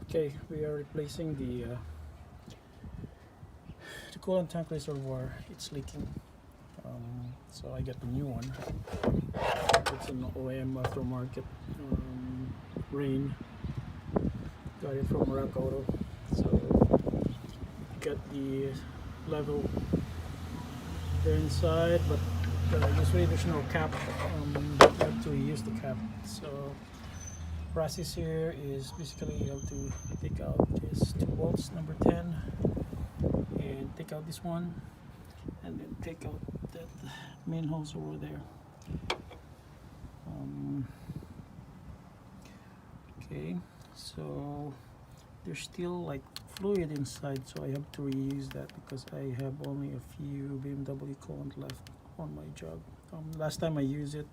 Okay, we are replacing the coolant tank reservoir. It's leaking, so I got a new one. It's an OEM aftermarket, REIN. Got it from RockAuto. So got the level there inside, but usually there's no cap. You have to use the cap. So process here is basically you have to take out this 2 volts number 10 and take out this one, and then take out that main hose over there. Okay, so there's still like fluid inside, so I have to reuse that because I have only a few BMW coolant left on my job. Last time I used it,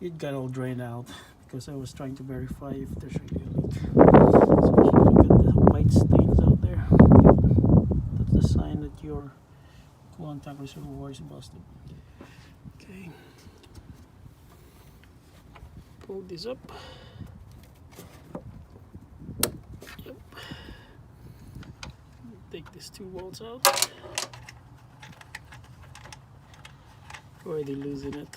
it got all drained out because I was trying to verify if there's really a leak. So look at the white stains out there. That's the sign that your coolant tank reservoir is busted. Okay, pull this up. Yep. Take these 2 volts out. Already losing it.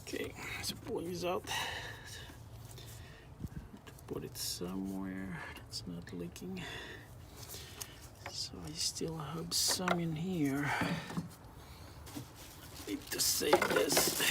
Okay, so pull these out. Put it somewhere that's not leaking. So I still have some in here. Need to save this.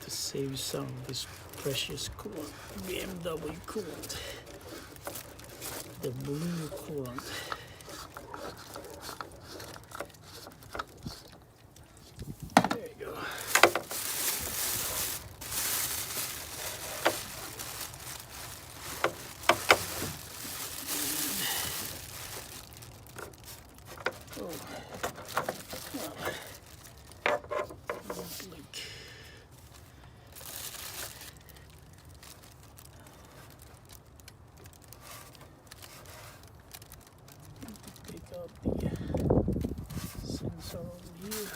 Save some of this precious coolant, BMW coolant, the blue coolant. There you go. Take out the sensor over here.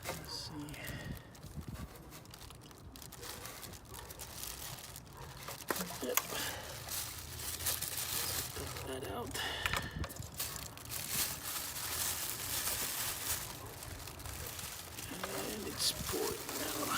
Let's see. Yep. Take that out. And it's pouring now.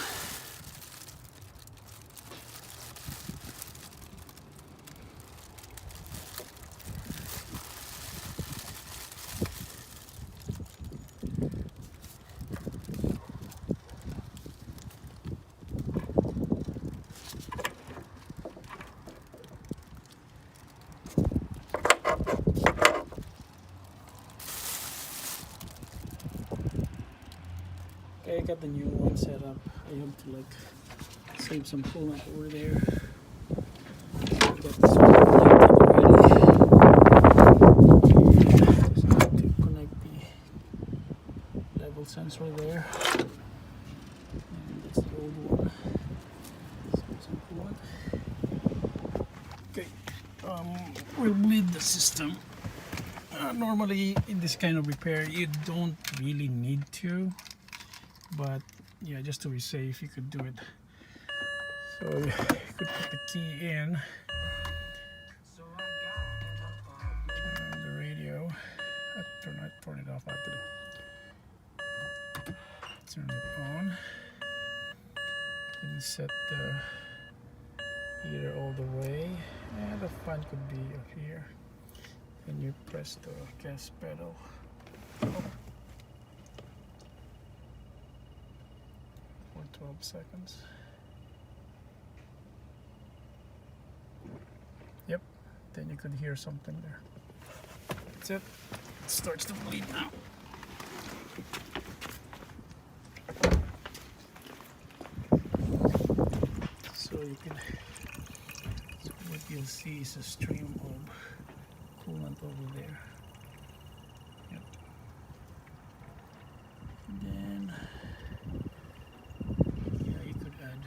Okay, I got the new one set up. I have to like save some coolant over there. I got this one connected already. Just need to connect the level sensor there. And that's the old one. Save some coolant. Okay, we'll bleed the system. Normally in this kind of repair you don't really need to, but yeah, just to be safe, you could do it. So you could put the key in the radio. Turn it off actually. Turn it on. And set the heater all the way, and the fan could be up here. And you press the gas pedal. For 12 seconds. Yep, then you could hear something there. That's it. It starts to bleed now. So what you'll see is a stream of coolant over there. Yep. And then yeah, you could add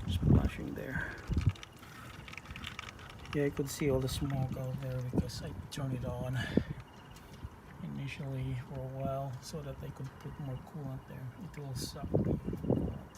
splashing there. Yeah, I could see all the smoke out there because I turned it on initially for a while so that I could put more coolant there. It will suck the coolant.